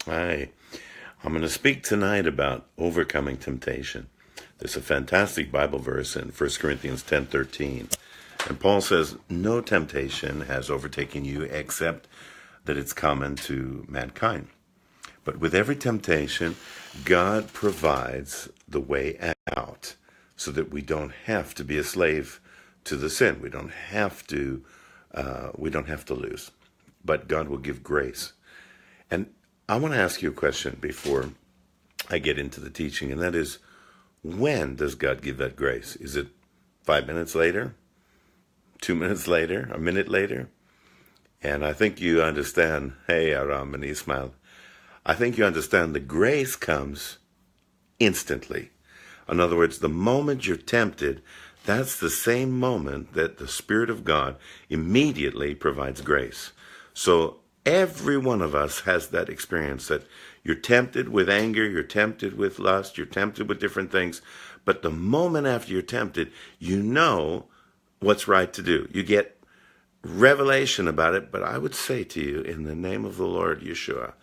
Hi, I'm going to speak tonight about overcoming temptation. There's a fantastic Bible verse in 1 Corinthians 10:13, and Paul says, "No temptation has overtaken you except that it's common to mankind. But with every temptation, God provides the way out so that we don't have to be a slave to the sin. We don't have to. We don't have to lose, but God will give grace." And I want to ask you a question before I get into the teaching, and that is, when does God give that grace? Is it 5 minutes later, 2 minutes later, a minute later? And I think you understand, hey, Aram and Ismail, I think you understand the grace comes instantly. In other words, the moment you're tempted, that's the same moment that the Spirit of God immediately provides grace. So every one of us has that experience that you're tempted with anger, you're tempted with lust, you're tempted with different things. But the moment after you're tempted, you know what's right to do. You get revelation about it. But I would say to you, in the name of the Lord Yeshua,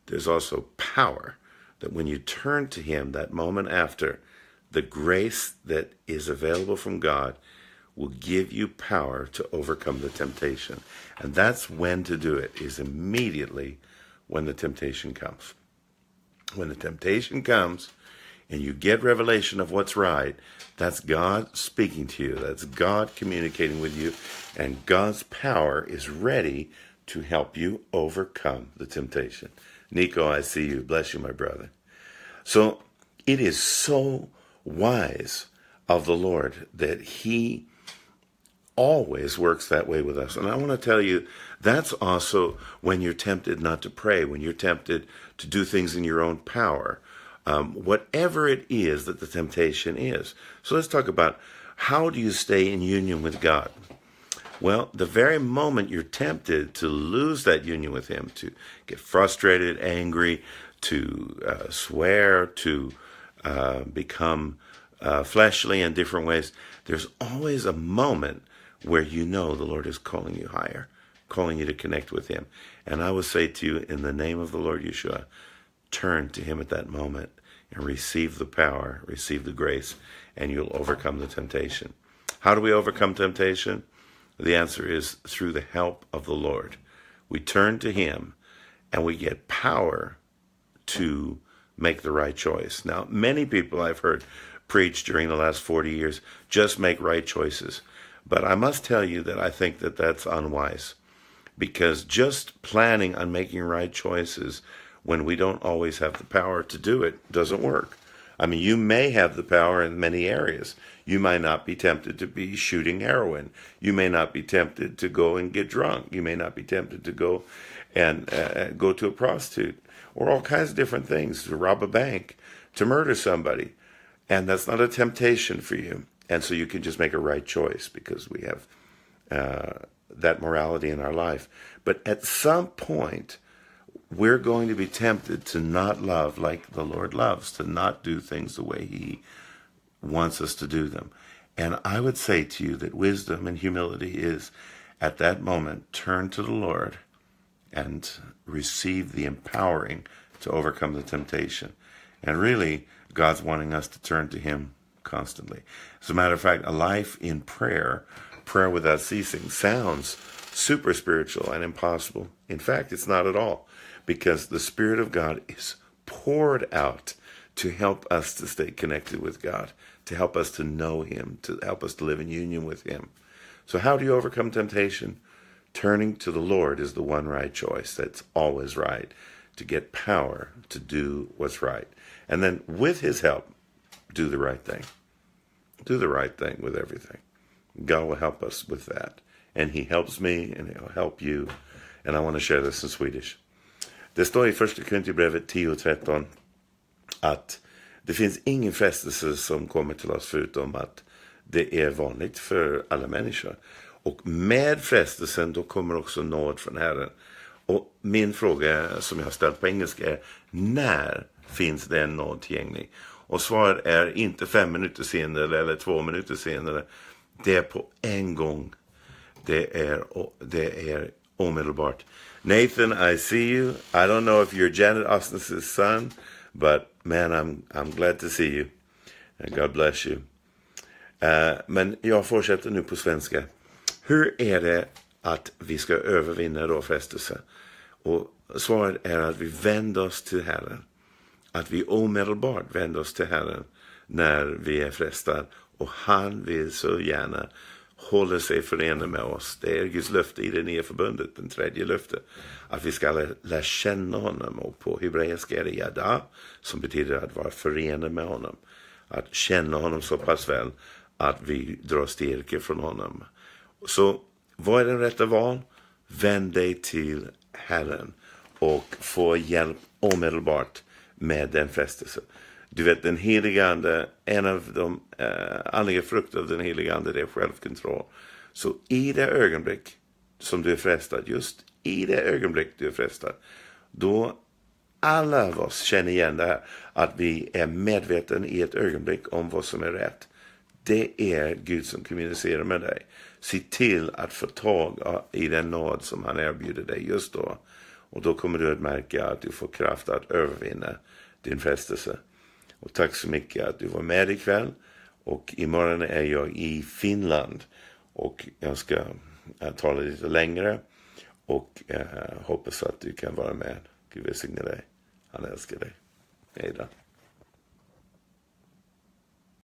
there's also power that when you turn to Him that moment after, the grace that is available from God will give you power to overcome the temptation. And that's when to do it, is immediately when the temptation comes. When the temptation comes and you get revelation of what's right, that's God speaking to you. That's God communicating with you. And God's power is ready to help you overcome the temptation. Nico, I see you. Bless you, my brother. So it is so wise of the Lord that He always works that way with us. And I want to tell you, that's also when you're tempted not to pray, when you're tempted to do things in your own power, whatever it is that the temptation is. So let's talk about, how do you stay in union with God? Well, the very moment you're tempted to lose that union with Him, to get frustrated, angry, to swear, to become fleshly in different ways, there's always a moment where you know the Lord is calling you higher, calling you to connect with Him. And I will say to you, in the name of the Lord Yeshua, turn to Him at that moment and receive the power, receive the grace, and you'll overcome the temptation. How do we overcome temptation? The answer is through the help of the Lord. We turn to Him and we get power to make the right choice. Now, many people I've heard preach during the last 40 years, just make right choices. But I must tell you that I think that that's unwise, because just planning on making right choices when we don't always have the power to do it doesn't work. I mean, you may have the power in many areas. You might not be tempted to be shooting heroin. You may not be tempted to go and get drunk. You may not be tempted to go and go to a prostitute, or all kinds of different things, to rob a bank, to murder somebody. And that's not a temptation for you. And so you can just make a right choice because we have that morality in our life. But at some point, we're going to be tempted to not love like the Lord loves, to not do things the way He wants us to do them. And I would say to you that wisdom and humility is, at that moment, turn to the Lord and receive the empowering to overcome the temptation. And really, God's wanting us to turn to Him constantly. As a matter of fact, a life in prayer without ceasing, sounds super spiritual and impossible. In fact, it's not at all, because the Spirit of God is poured out to help us to stay connected with God, to help us to know Him, to help us to live in union with Him. So how do you overcome temptation? Turning to the Lord is the one right choice. That's always right, to get power to do what's right. And then with His help, do the right thing. Do the right thing with everything. God will help us with that. And He helps me, and He'll help you. And I want to share this in Swedish. Det står i första Korinthierbrevet 10:13 att det finns ingen frestelse som kommer till oss förutom att det är vanligt för alla människor. Och med frestelsen då kommer också nåd från Herren. Och min fråga som jag har ställt på engelska är, när finns den nåd tillgänglig? Och svaret är inte 5 minuter senare eller 2 minuter senare. Det är på en gång. Det är omedelbart. Nathan, I see you. I don't know if you're Janet Osnes' son, but man, I'm glad to see you. And God bless you. Men jag fortsätter nu på svenska. Hur är det att vi ska övervinna då frestelse? Och svaret är att vi vänder oss till Herren. Att vi omedelbart vänder oss till Herren när vi är frestade. Och han vill så gärna hålla sig förenad med oss. Det är Guds löfte i det nya förbundet, den tredje löfte. Att vi ska lära känna honom. Och på hebreiska är det yada, som betyder att vara förenad med honom. Att känna honom så pass väl att vi drar styrka från honom. Så vad är den rätta val? Vänd dig till Herren och få hjälp omedelbart med den frestelsen. Du vet, den heliga ande, en av de andliga frukter av den heliga ande, det är självkontroll. Så i det ögonblick som du är frestad, just i det ögonblick du är frestad, då alla av oss känner igen det här, att vi är medveten i ett ögonblick om vad som är rätt. Det är Gud som kommunicerar med dig. Se till att få tag i den nåd som han erbjuder dig just då. Och då kommer du att märka att du får kraft att övervinna din frestelse. Och tack så mycket att du var med ikväll. Och imorgon är jag i Finland. Och jag ska tala lite längre. Och hoppas att du kan vara med. Gud välsigne dig. Han älskar dig. Hej då.